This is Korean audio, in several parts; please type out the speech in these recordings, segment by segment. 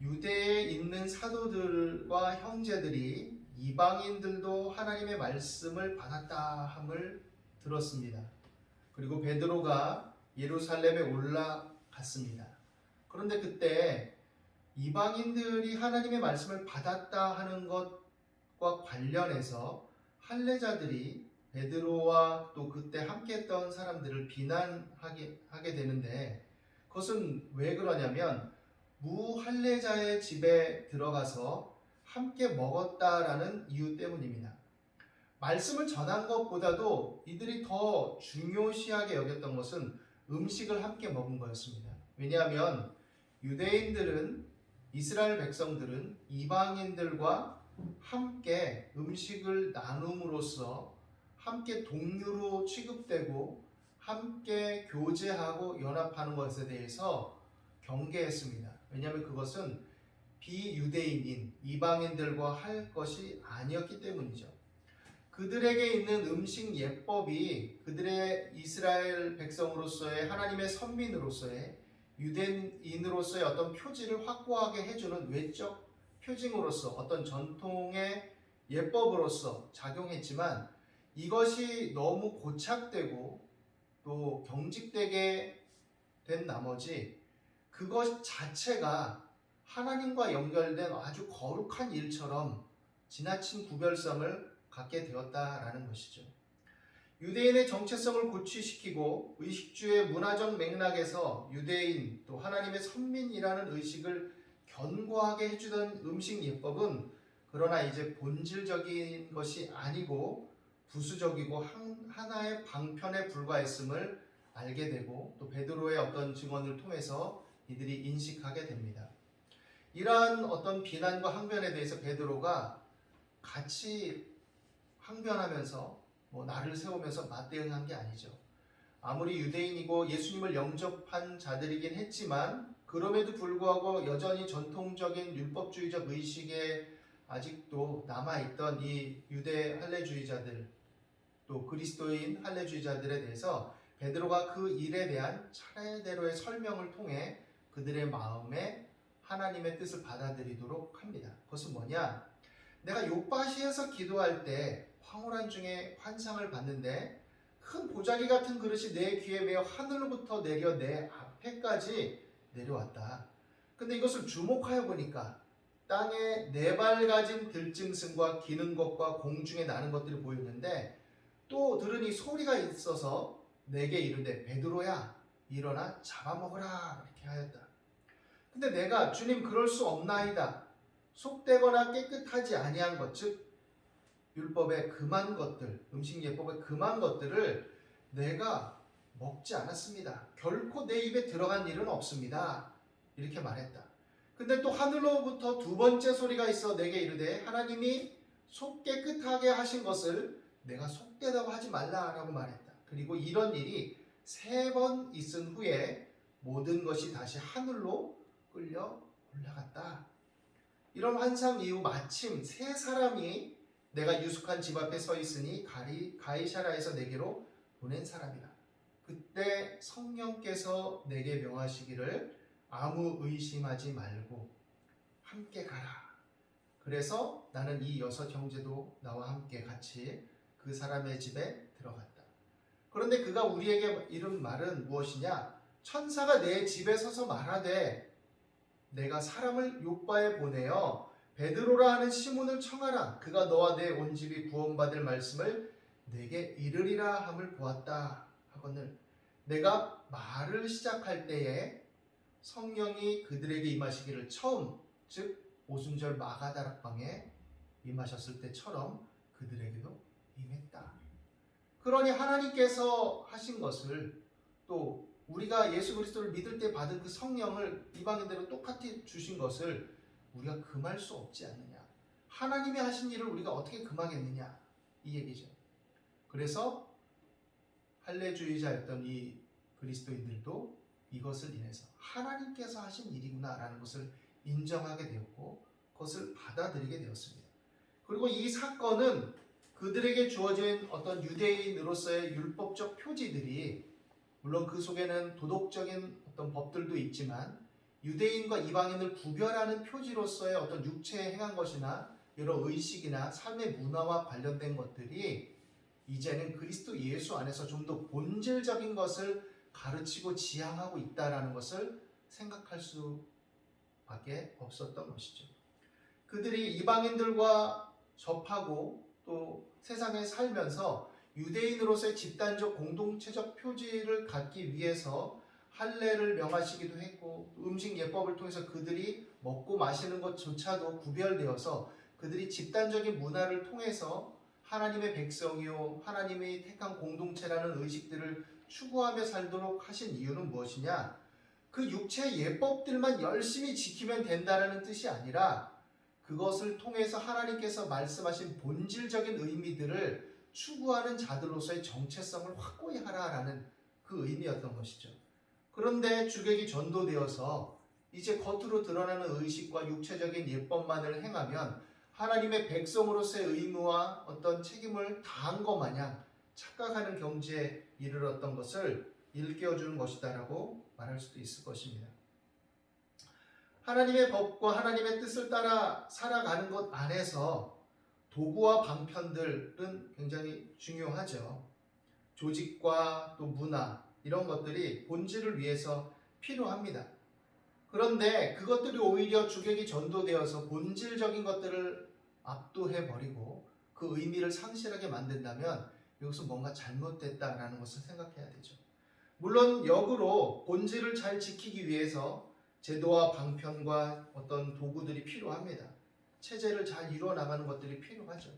유대에 있는 사도들과 형제들이 이방인들도 하나님의 말씀을 받았다 함을 들었습니다. 그리고 베드로가 예루살렘에 올라갔습니다. 그런데 그때 이방인들이 하나님의 말씀을 받았다 하는 것과 관련해서 할례자들이 베드로와 또 그때 함께했던 사람들을 비난하게 되는데, 그것은 왜 그러냐면 무할례자의 집에 들어가서 함께 먹었다라는 이유 때문입니다. 말씀을 전한 것보다도 이들이 더 중요시하게 여겼던 것은 음식을 함께 먹은 거였습니다. 왜냐하면 유대인들은, 이스라엘 백성들은 이방인들과 함께 음식을 나눔으로써 함께 동료로 취급되고 함께 교제하고 연합하는 것에 대해서 경계했습니다. 왜냐하면 그것은 비유대인인 이방인들과 할 것이 아니었기 때문이죠. 그들에게 있는 음식 예법이 그들의 이스라엘 백성으로서의, 하나님의 선민으로서의, 유대인으로서의 어떤 표지를 확고하게 해주는 외적 표징으로서, 어떤 전통의 예법으로서 작용했지만, 이것이 너무 고착되고 또 경직되게 된 나머지 그것 자체가 하나님과 연결된 아주 거룩한 일처럼 지나친 구별성을 갖게 되었다라는 것이죠. 유대인의 정체성을 고취시키고 의식주의 문화적 맥락에서 유대인 또 하나님의 선민이라는 의식을 견고하게 해주던 음식 예법은 그러나 이제 본질적인 것이 아니고 부수적이고 하나의 방편에 불과했음을 알게 되고, 또 베드로의 어떤 증언을 통해서 이들이 인식하게 됩니다. 이러한 어떤 비난과 항변에 대해서 베드로가 같이 항변하면서 나를 세우면서 맞대응한 게 아니죠. 아무리 유대인이고 예수님을 영접한 자들이긴 했지만 그럼에도 불구하고 여전히 전통적인 율법주의적 의식에 아직도 남아있던 이 유대 할례주의자들, 또 그리스도인 할례주의자들에 대해서 베드로가 그 일에 대한 차례대로의 설명을 통해 그들의 마음에 하나님의 뜻을 받아들이도록 합니다. 그것은 뭐냐? 내가 욥바시에서 기도할 때 황홀한 중에 환상을 봤는데 큰 보자기 같은 그릇이 내 귀에 매어 하늘로부터 내려 내 앞에까지 내려왔다. 근데 이것을 주목하여 보니까 땅에 네 발 가진 들짐승과 기는 것과 공중에 나는 것들이 보였는데, 또 들으니 소리가 있어서 내게 이르되 베드로야 일어나 잡아먹으라 이렇게 하였다. 근데 내가 주님 그럴 수 없나이다. 속되거나 깨끗하지 아니한 것, 즉 율법의 금한 것들, 음식 예법의 금한 것들을 내가 먹지 않았습니다. 결코 내 입에 들어간 일은 없습니다. 이렇게 말했다. 근데 또 하늘로부터 두 번째 소리가 있어 내게 이르되 하나님이 속 깨끗하게 하신 것을 내가 속되다고 하지 말라라고 말했다. 그리고 이런 일이 3번 있은 후에 모든 것이 다시 하늘로 끌려 올라갔다. 이런 환상 이후 마침 3사람이 내가 유숙한 집 앞에 서 있으니 가이사라에서 내게로 보낸 사람이라. 그때 성령께서 내게 명하시기를 아무 의심하지 말고 함께 가라. 그래서 나는 이 6 형제도 나와 함께 같이 그 사람의 집에 들어갔다. 그런데 그가 우리에게 이른 말은 무엇이냐? 천사가 내 집에 서서 말하되 내가 사람을 욥바에 보내어 베드로라 하는 시몬을 청하라. 그가 너와 내 온 집이 구원받을 말씀을 내게 이르리라 함을 보았다 하거늘, 내가 말을 시작할 때에 성령이 그들에게 임하시기를 처음, 즉 오순절 마가다락방에 임하셨을 때처럼 그들에게도 임했다. 그러니 하나님께서 하신 것을, 또 우리가 예수 그리스도를 믿을 때 받은 그 성령을 이방인들은 똑같이 주신 것을 우리가 금할 수 없지 않느냐. 하나님이 하신 일을 우리가 어떻게 금하겠느냐, 이 얘기죠. 그래서 할례주의자였던 이 그리스도인들도 이것을 인해서 하나님께서 하신 일이구나 라는 것을 인정하게 되었고 그것을 받아들이게 되었습니다. 그리고 이 사건은 그들에게 주어진 어떤 유대인으로서의 율법적 표지들이, 물론 그 속에는 도덕적인 어떤 법들도 있지만 유대인과 이방인을 구별하는 표지로서의 어떤 육체에 행한 것이나 여러 의식이나 삶의 문화와 관련된 것들이 이제는 그리스도 예수 안에서 좀 더 본질적인 것을 가르치고 지향하고 있다라는 것을 생각할 수밖에 없었던 것이죠. 그들이 이방인들과 접하고 또 세상에 살면서 유대인으로서의 집단적 공동체적 표지를 갖기 위해서 할례를 명하시기도 했고, 음식 예법을 통해서 그들이 먹고 마시는 것조차도 구별되어서 그들이 집단적인 문화를 통해서 하나님의 백성이요 하나님의 택한 공동체라는 의식들을 추구하며 살도록 하신 이유는 무엇이냐? 그 육체의 예법들만 열심히 지키면 된다는 뜻이 아니라 그것을 통해서 하나님께서 말씀하신 본질적인 의미들을 추구하는 자들로서의 정체성을 확고히 하라라는 그 의미였던 것이죠. 그런데 주객이 전도되어서 이제 겉으로 드러나는 의식과 육체적인 예법만을 행하면 하나님의 백성으로서의 의무와 어떤 책임을 다한 것 마냥 착각하는 경지에 이르렀던 것을 일깨워주는 것이다라고 말할 수도 있을 것입니다. 하나님의 법과 하나님의 뜻을 따라 살아가는 것 안에서 도구와 방편들은 굉장히 중요하죠. 조직과 또 문화 이런 것들이 본질을 위해서 필요합니다. 그런데 그것들이 오히려 주객이 전도되어서 본질적인 것들을 압도해버리고 그 의미를 상실하게 만든다면 여기서 뭔가 잘못됐다라는 것을 생각해야 되죠. 물론 역으로 본질을 잘 지키기 위해서 제도와 방편과 어떤 도구들이 필요합니다. 체제를 잘 이루어 나가는 것들이 필요하죠.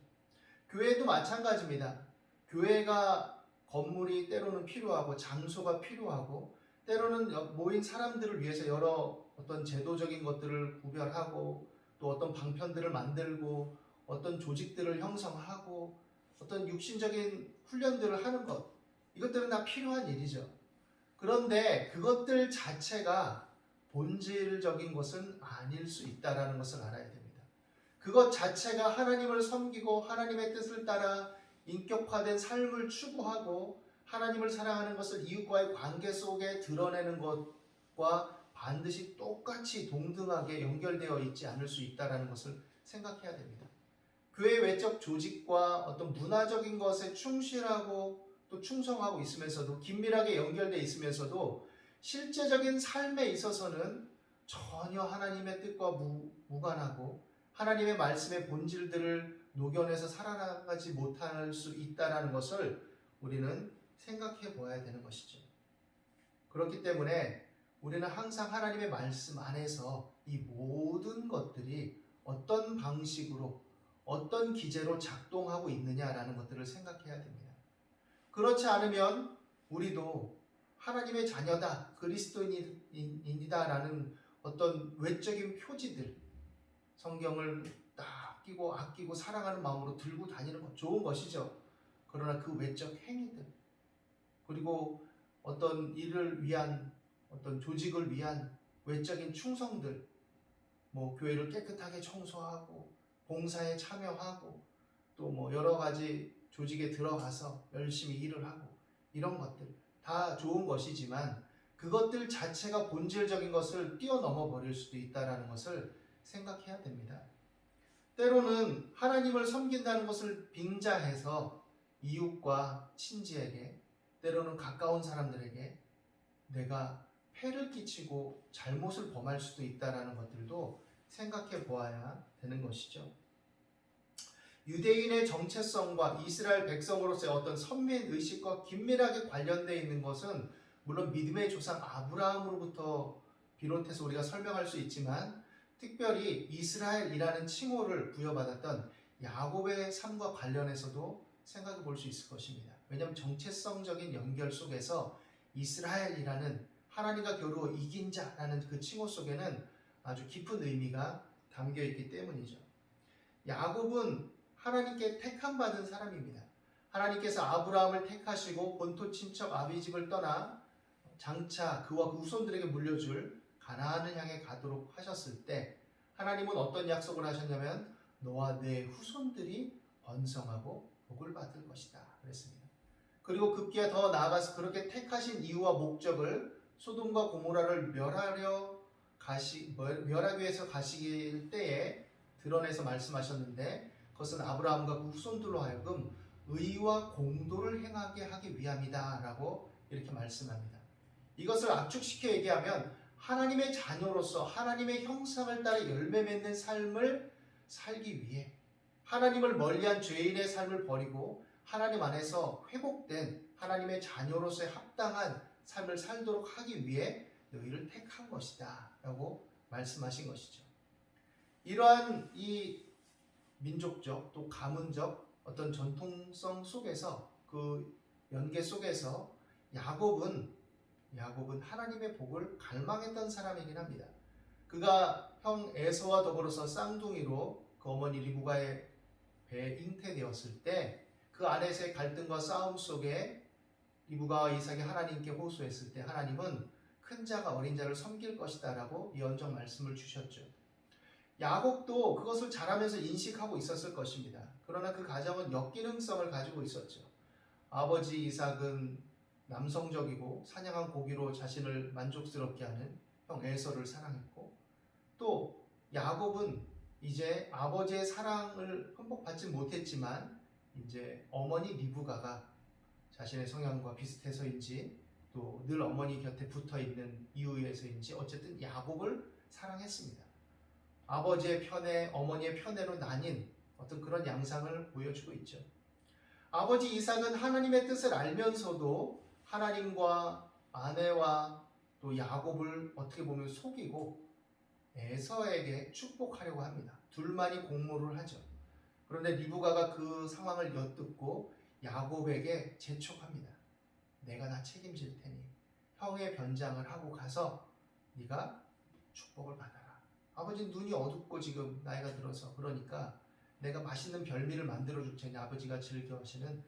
교회도 마찬가지입니다. 교회가 건물이 때로는 필요하고 장소가 필요하고 때로는 모인 사람들을 위해서 여러 어떤 제도적인 것들을 구별하고 또 어떤 방편들을 만들고 어떤 조직들을 형성하고 어떤 육신적인 훈련들을 하는 것, 이것들은 다 필요한 일이죠. 그런데 그것들 자체가 본질적인 것은 아닐 수 있다는 것을 알아야 됩니다. 그것 자체가 하나님을 섬기고 하나님의 뜻을 따라 인격화된 삶을 추구하고 하나님을 사랑하는 것을 이웃과의 관계 속에 드러내는 것과 반드시 똑같이 동등하게 연결되어 있지 않을 수 있다는 것을 생각해야 됩니다. 교회 외적 조직과 어떤 문화적인 것에 충실하고 또 충성하고 있으면서도 긴밀하게 연결되어 있으면서도 실제적인 삶에 있어서는 전혀 하나님의 뜻과 무관하고 하나님의 말씀의 본질들을 녹여내서 살아나가지 못할 수 있다는 것을 우리는 생각해 보아야 되는 것이죠. 그렇기 때문에 우리는 항상 하나님의 말씀 안에서 이 모든 것들이 어떤 방식으로 어떤 기제로 작동하고 있느냐라는 것들을 생각해야 됩니다. 그렇지 않으면 우리도 하나님의 자녀다, 그리스도인이다라는 어떤 외적인 표지들, 성경을 딱 아끼고 사랑하는 마음으로 들고 다니는 것 좋은 것이죠. 그러나 그 외적 행위들, 그리고 어떤 일을 위한 어떤 조직을 위한 외적인 충성들, 교회를 깨끗하게 청소하고 봉사에 참여하고 또 여러 가지 조직에 들어가서 열심히 일을 하고 이런 것들 다 좋은 것이지만 그것들 자체가 본질적인 것을 뛰어넘어 버릴 수도 있다는 것을 생각해야 됩니다. 때로는 하나님을 섬긴다는 것을 빙자해서 이웃과 친지에게 때로는 가까운 사람들에게 내가 폐를 끼치고 잘못을 범할 수도 있다는 것들도 생각해 보아야 되는 것이죠. 유대인의 정체성과 이스라엘 백성으로서의 어떤 선민 의식과 긴밀하게 관련되어 있는 것은 물론 믿음의 조상 아브라함으로부터 비롯해서 우리가 설명할 수 있지만 특별히 이스라엘이라는 칭호를 부여받았던 야곱의 삶과 관련해서도 생각해 볼 수 있을 것입니다. 왜냐하면 정체성적인 연결 속에서 이스라엘이라는 하나님과 겨루어 이긴 자라는 그 칭호 속에는 아주 깊은 의미가 담겨 있기 때문이죠. 야곱은 하나님께 택함 받은 사람입니다. 하나님께서 아브라함을 택하시고 본토 친척 아비집을 떠나 장차 그와 그 후손들에게 물려줄 가나안을 향해 가도록 하셨을 때 하나님은 어떤 약속을 하셨냐면 너와 내 후손들이 번성하고 복을 받을 것이다 그랬습니다. 그리고 급기야 더 나아가서 그렇게 택하신 이유와 목적을 소돔과 고모라를 멸하려 멸하기 위해서 가실 때에 드러내서 말씀하셨는데 그것은 아브라함과 그 후손들로 하여금 의와 공도를 행하게 하기 위함이다 라고 이렇게 말씀합니다. 이것을 압축시켜 얘기하면 하나님의 자녀로서 하나님의 형상을 따라 열매 맺는 삶을 살기 위해 하나님을 멀리한 죄인의 삶을 버리고 하나님 안에서 회복된 하나님의 자녀로서의 합당한 삶을 살도록 하기 위해 너희를 택한 것이다 라고 말씀하신 것이죠. 이러한 이 민족적 또 가문적 어떤 전통성 속에서 그 연계 속에서 야곱은 하나님의 복을 갈망했던 사람이긴 합니다. 그가 형 에서와 더불어서 쌍둥이로 그 어머니 리브가의 배에 잉태되었을 때 그 안에서의 갈등과 싸움 속에 리브가와 이삭이 하나님께 호소했을 때 하나님은 큰 자가 어린 자를 섬길 것이다 라고 예언적 말씀을 주셨죠. 야곱도 그것을 자라면서 인식하고 있었을 것입니다. 그러나 그 가정은 역기능성을 가지고 있었죠. 아버지 이삭은 남성적이고 사냥한 고기로 자신을 만족스럽게 하는 형 에서를 사랑했고, 또 야곱은 이제 아버지의 사랑을 흠뻑받지 못했지만 이제 어머니 리브가가 자신의 성향과 비슷해서인지 또 늘 어머니 곁에 붙어있는 이유에서인지 어쨌든 야곱을 사랑했습니다. 아버지의 편에 어머니의 편에로 나뉜 어떤 그런 양상을 보여주고 있죠. 아버지 이삭은 하나님의 뜻을 알면서도 하나님과 아내와 또 야곱을 어떻게 보면 속이고 에서에게 축복하려고 합니다. 둘만이 공모를 하죠. 그런데 리브가가 그 상황을 엿듣고 야곱에게 재촉합니다. 내가 다 책임질 테니 형의 변장을 하고 가서 네가 축복을 받아라. 아버지 눈이 어둡고 지금 나이가 들어서 그러니까 내가 맛있는 별미를 만들어 줄 테니 아버지가 즐겨 하시는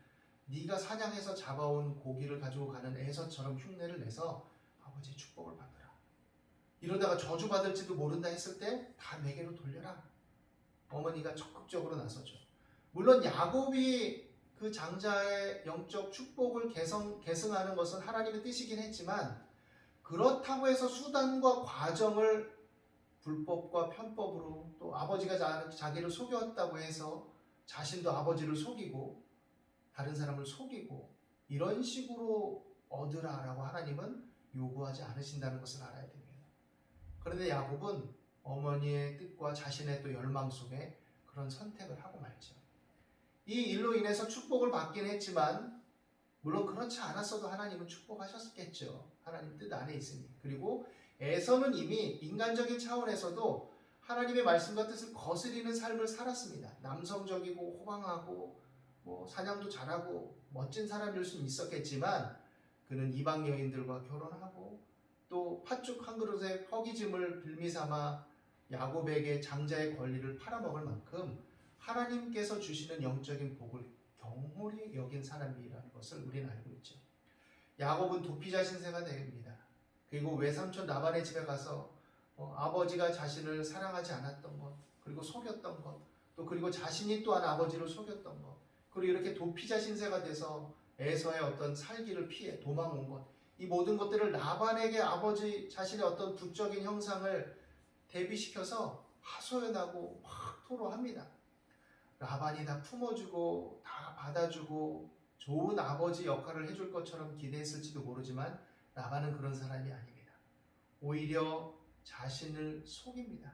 네가 사냥해서 잡아온 고기를 가지고 가는 에서처럼 흉내를 내서 아버지의 축복을 받아라. 이러다가 저주받을지도 모른다 했을 때 다 내게로 돌려라. 어머니가 적극적으로 나서죠. 물론 야곱이 그 장자의 영적 축복을 계승하는 것은 하나님의 뜻이긴 했지만 그렇다고 해서 수단과 과정을 불법과 편법으로 또 아버지가 자기를 속였다고 해서 자신도 아버지를 속이고 다른 사람을 속이고 이런 식으로 얻으라라고 하나님은 요구하지 않으신다는 것을 알아야 됩니다. 그런데 야곱은 어머니의 뜻과 자신의 또 열망 속에 그런 선택을 하고 말죠. 이 일로 인해서 축복을 받긴 했지만 물론 그렇지 않았어도 하나님은 축복하셨겠죠. 하나님 뜻 안에 있으니. 그리고 에서는 이미 인간적인 차원에서도 하나님의 말씀과 뜻을 거스리는 삶을 살았습니다. 남성적이고 호방하고 사냥도 잘하고 멋진 사람일 수는 있었겠지만 그는 이방 여인들과 결혼하고 또 팥죽 한 그릇에 허기짐을 빌미삼아 야곱에게 장자의 권리를 팔아먹을 만큼 하나님께서 주시는 영적인 복을 경홀히 여긴 사람이라는 것을 우리는 알고 있죠. 야곱은 도피자 신세가 됩니다. 그리고 외삼촌 라반의 집에 가서 아버지가 자신을 사랑하지 않았던 것, 그리고 속였던 것, 또 그리고 자신이 또한 아버지를 속였던 것, 그리고 이렇게 도피자 신세가 돼서 에서의 어떤 살기를 피해 도망온 것, 이 모든 것들을 라반에게 아버지 자신의 어떤 부적인 형상을 대비시켜서 하소연하고 막 토로합니다. 라반이 다 품어주고 다 받아주고 좋은 아버지 역할을 해줄 것처럼 기대했을지도 모르지만 라반은 그런 사람이 아닙니다. 오히려 자신을 속입니다.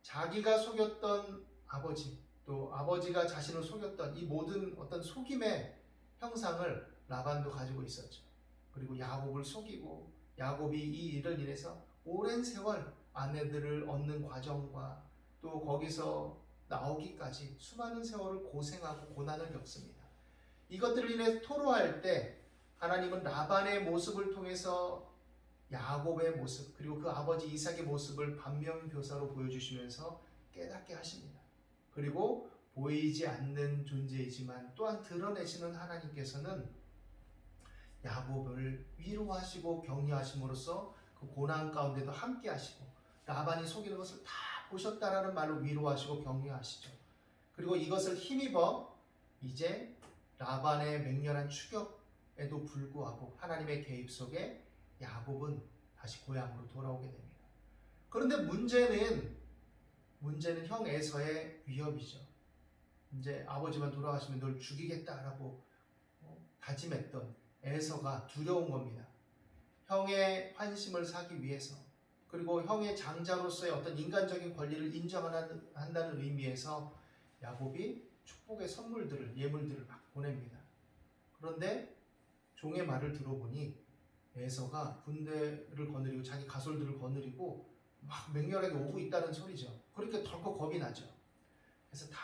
자기가 속였던 아버지, 또 아버지가 자신을 속였던 이 모든 어떤 속임의 형상을 라반도 가지고 있었죠. 그리고 야곱을 속이고 야곱이 이 일을 인해서 오랜 세월 아내들을 얻는 과정과 또 거기서 나오기까지 수많은 세월을 고생하고 고난을 겪습니다. 이것들을 인해 토로할 때 하나님은 라반의 모습을 통해서 야곱의 모습 그리고 그 아버지 이삭의 모습을 반면교사로 보여주시면서 깨닫게 하십니다. 그리고 보이지 않는 존재이지만 또한 드러내시는 하나님께서는 야곱을 위로하시고 격려하심으로써 그 고난 가운데도 함께 하시고 라반이 속이는 것을 다 보셨다라는 말로 위로하시고 격려하시죠. 그리고 이것을 힘입어 이제 라반의 맹렬한 추격에도 불구하고 하나님의 개입 속에 야곱은 다시 고향으로 돌아오게 됩니다. 그런데 문제는 형 에서의 위협이죠. 이제 아버지만 돌아가시면 널 죽이겠다라고 다짐했던 에서가 두려운 겁니다. 형의 환심을 사기 위해서, 그리고 형의 장자로서의 어떤 인간적인 권리를 인정한다는 의미에서 야곱이 축복의 선물들을, 예물들을 막 보냅니다. 그런데 종의 말을 들어보니 에서가 군대를 거느리고 자기 가솔들을 거느리고 막 맹렬하게 오고 있다는 소리죠. 그러니까 덜컥 겁이 나죠. 그래서 다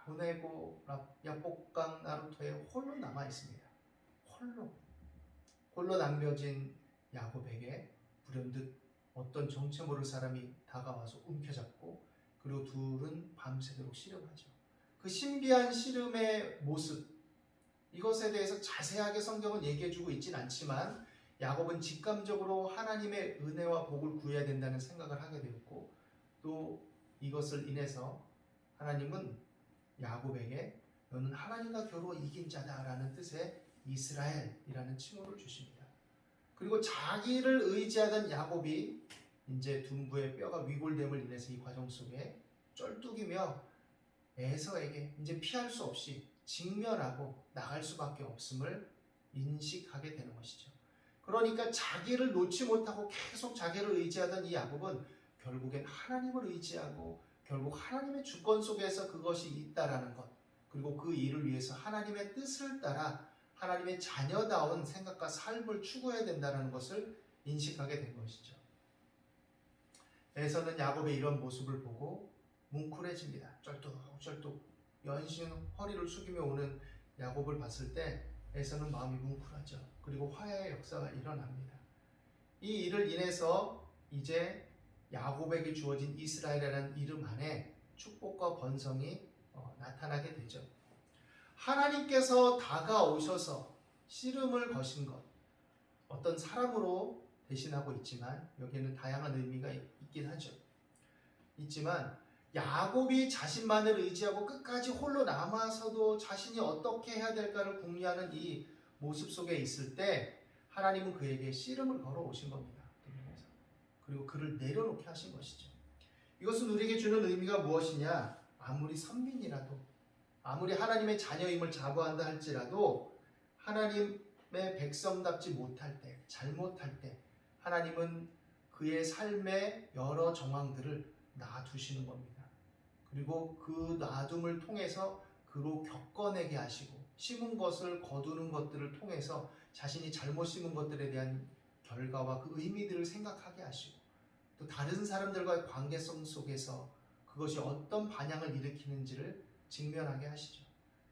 보내고 야복강 나루토에 홀로 남아 있습니다. 홀로 남겨진 야곱에게 불현듯 어떤 정체 모를 사람이 다가와서 움켜잡고, 그리고 둘은 밤새도록 씨름하죠. 그 신비한 씨름의 모습, 이것에 대해서 자세하게 성경은 얘기해주고 있진 않지만 야곱은 직감적으로 하나님의 은혜와 복을 구해야 된다는 생각을 하게 되었고, 또 이것을 인해서 하나님은 야곱에게 너는 하나님과 겨루어 이긴 자다라는 뜻의 이스라엘이라는 칭호를 주십니다. 그리고 자기를 의지하던 야곱이 이제 둔부의 뼈가 위골됨을 인해서 이 과정 속에 쩔뚝이며 에서에게 이제 피할 수 없이 직면하고 나갈 수밖에 없음을 인식하게 되는 것이죠. 그러니까 자기를 놓지 못하고 계속 자기를 의지하던 이 야곱은 결국엔 하나님을 의지하고 결국 하나님의 주권 속에서 그것이 있다라는 것, 그리고 그 일을 위해서 하나님의 뜻을 따라 하나님의 자녀다운 생각과 삶을 추구해야 된다는 것을 인식하게 된 것이죠. 에서는 야곱의 이런 모습을 보고 뭉클해집니다. 쩔뚝쩔뚝 연신 허리를 숙이며 오는 야곱을 봤을 때 에서는 마음이 뭉클하죠. 그리고 화해의 역사가 일어납니다. 이 일을 인해서 이제 야곱에게 주어진 이스라엘이라는 이름 안에 축복과 번성이 나타나게 되죠. 하나님께서 다가오셔서 씨름을 거신 것, 어떤 사람으로 대신하고 있지만 여기에는 다양한 의미가 있긴 하죠. 있지만 야곱이 자신만을 의지하고 끝까지 홀로 남아서도 자신이 어떻게 해야 될까를 궁리하는 이 모습 속에 있을 때 하나님은 그에게 씨름을 걸어 오신 겁니다. 그리고 그를 내려놓게 하신 것이죠. 이것은 우리에게 주는 의미가 무엇이냐? 아무리 선민이라도, 아무리 하나님의 자녀임을 자부한다 할지라도 하나님의 백성답지 못할 때, 잘못할 때 하나님은 그의 삶의 여러 정황들을 놔두시는 겁니다. 그리고 그 놔둠을 통해서 그로 겪어내게 하시고, 심은 것을 거두는 것들을 통해서 자신이 잘못 심은 것들에 대한 결과와 그 의미들을 생각하게 하시고, 또 다른 사람들과의 관계성 속에서 그것이 어떤 반향을 일으키는지를 직면하게 하시죠.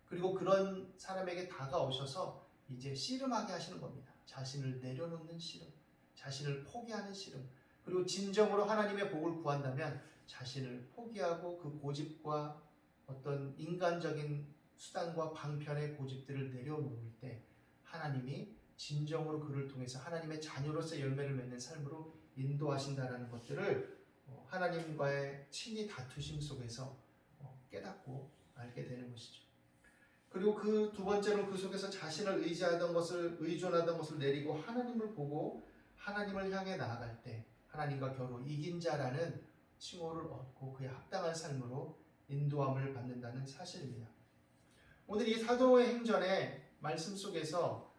그리고 그런 사람에게 다가오셔서 이제 씨름하게 하시는 겁니다. 자신을 내려놓는 씨름, 자신을 포기하는 씨름, 그리고 진정으로 하나님의 복을 구한다면 자신을 포기하고 그 고집과 어떤 인간적인 수단과 방편의 고집들을 내려놓을 때 하나님이 진정으로 그를 통해서 하나님의 자녀로서 열매를 맺는 삶으로 인도하신다라는 것들을 하나님과의 친히 다투심 속에서 깨닫고 알게 되는 것이죠. 그리고 그 두 번째로 그 속에서 자신을 의존하던 것을 내리고 하나님을 보고 하나님을 향해 나아갈 때 하나님과 겨루 이긴 자라는 칭호를 얻고 그에 합당한 삶으로 인도함을 받는다는 사실입니다. 오늘 이 사도의 행전의 말씀 속에서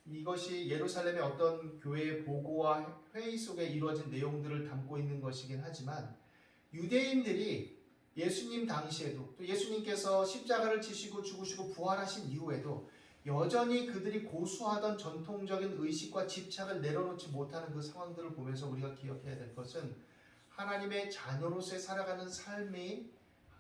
이것이 예루살렘의 어떤 교회의 보고와 회의 속에 이루어진 내용들을 담고 있는 것이긴 하지만 유대인들이 예수님 당시에도, 또 예수님께서 십자가를 지시고 죽으시고 부활하신 이후에도 여전히 그들이 고수하던 전통적인 의식과 집착을 내려놓지 못하는 그 상황들을 보면서 우리가 기억해야 될 것은 하나님의 자녀로서의 살아가는 삶이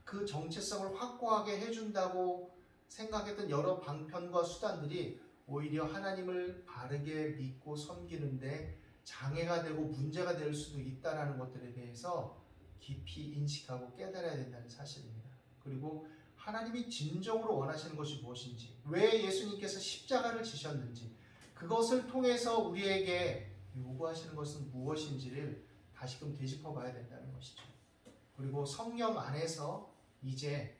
그 정체성을 확고하게 해준다고 생각했던 여러 방편과 수단들이 오히려 하나님을 바르게 믿고 섬기는데 장애가 되고 문제가 될 수도 있다는 것들에 대해서 깊이 인식하고 깨달아야 된다는 사실입니다. 그리고 하나님이 진정으로 원하시는 것이 무엇인지, 왜 예수님께서 십자가를 지셨는지, 그것을 통해서 우리에게 요구하시는 것은 무엇인지를 다시금 되짚어 봐야 된다는 것이죠. 그리고 성령 안에서 이제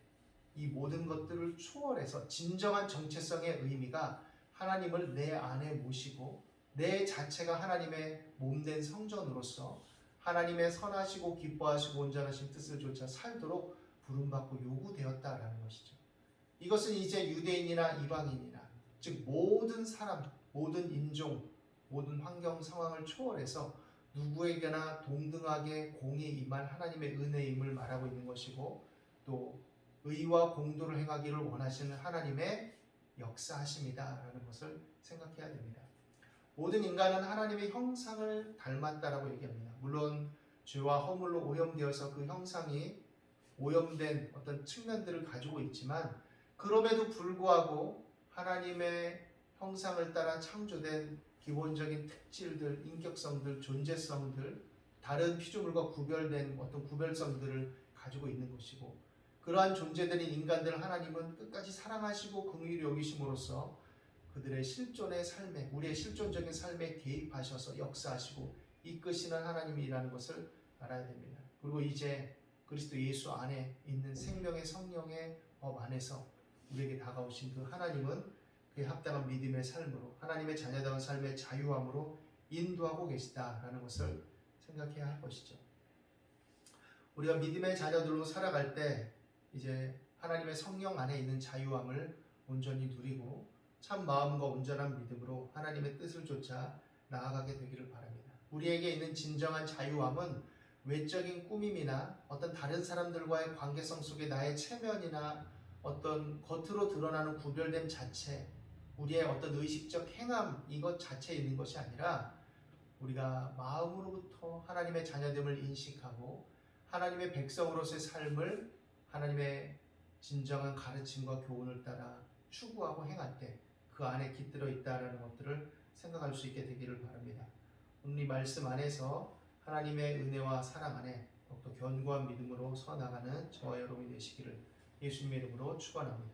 이 모든 것들을 초월해서 진정한 정체성의 의미가 하나님을 내 안에 모시고 내 자체가 하나님의 몸된 성전으로서 하나님의 선하시고 기뻐하시고 온전하신 뜻을 좇아 살도록 부름받고 요구되었다라는 것이죠. 이것은 이제 유대인이나 이방인이나 즉 모든 사람, 모든 인종, 모든 환경 상황을 초월해서 누구에게나 동등하게 공의 임할 하나님의 은혜임을 말하고 있는 것이고, 또 의와 공도를 행하기를 원하시는 하나님의 역사하심이다라는 것을 생각해야 됩니다. 모든 인간은 하나님의 형상을 닮았다라고 얘기합니다. 물론 죄와 허물로 오염되어서 그 형상이 오염된 어떤 측면들을 가지고 있지만, 그럼에도 불구하고 하나님의 형상을 따라 창조된 기본적인 특질들, 인격성들, 존재성들, 다른 피조물과 구별된 어떤 구별성들을 가지고 있는 것이고, 그러한 존재들인 인간들을 하나님은 끝까지 사랑하시고 긍휼히 여기심으로써 그들의 실존의 삶에, 우리의 실존적인 삶에 개입하셔서 역사하시고 이끄시는 하나님이라는 것을 알아야 됩니다. 그리고 이제 그리스도 예수 안에 있는 생명의 성령의 법 안에서 우리에게 다가오신 그 하나님은 그에 합당한 믿음의 삶으로, 하나님의 자녀다운 삶의 자유함으로 인도하고 계시다라는 것을 생각해야 할 것이죠. 우리가 믿음의 자녀들로 살아갈 때 이제 하나님의 성령 안에 있는 자유함을 온전히 누리고 참 마음과 온전한 믿음으로 하나님의 뜻을 좇아 나아가게 되기를 바랍니다. 우리에게 있는 진정한 자유함은 외적인 꾸밈이나 어떤 다른 사람들과의 관계성 속에 나의 체면이나 어떤 겉으로 드러나는 구별됨 자체, 우리의 어떤 의식적 행함, 이것 자체에 있는 것이 아니라 우리가 마음으로부터 하나님의 자녀됨을 인식하고 하나님의 백성으로서의 삶을 하나님의 진정한 가르침과 교훈을 따라 추구하고 행할 때 그 안에 깃들어 있다라는 것들을 생각할 수 있게 되기를 바랍니다. 오늘 이 말씀 안에서 하나님의 은혜와 사랑 안에 더욱더 견고한 믿음으로 서 나가는 저와 여러분이 되시기를 예수님의 이름으로 축원합니다.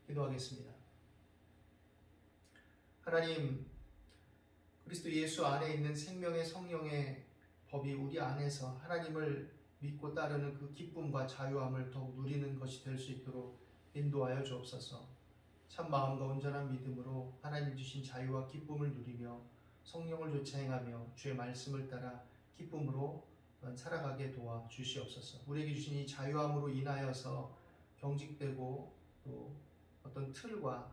기도하겠습니다. 하나님, 그리스도 예수 안에 있는 생명의 성령의 법이 우리 안에서 하나님을 믿고 따르는 그 기쁨과 자유함을 더욱 누리는 것이 될 수 있도록 인도하여 주옵소서. 참 마음과 온전한 믿음으로 하나님 주신 자유와 기쁨을 누리며 성령을 좇아 행하며 주의 말씀을 따라 기쁨으로 살아가게 도와 주시옵소서. 우리에게 주신 이 자유함으로 인하여서 경직되고 또 어떤 틀과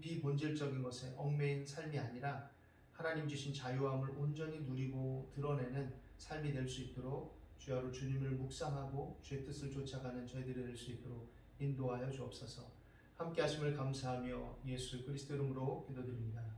비본질적인 것에 얽매인 삶이 아니라 하나님 주신 자유함을 온전히 누리고 드러내는 삶이 될 수 있도록 주야로 주님을 묵상하고 주의 뜻을 쫓아가는 저희들이 될 수 있도록 인도하여 주옵소서. 함께 하심을 감사하며 예수 그리스도 이름으로 기도드립니다.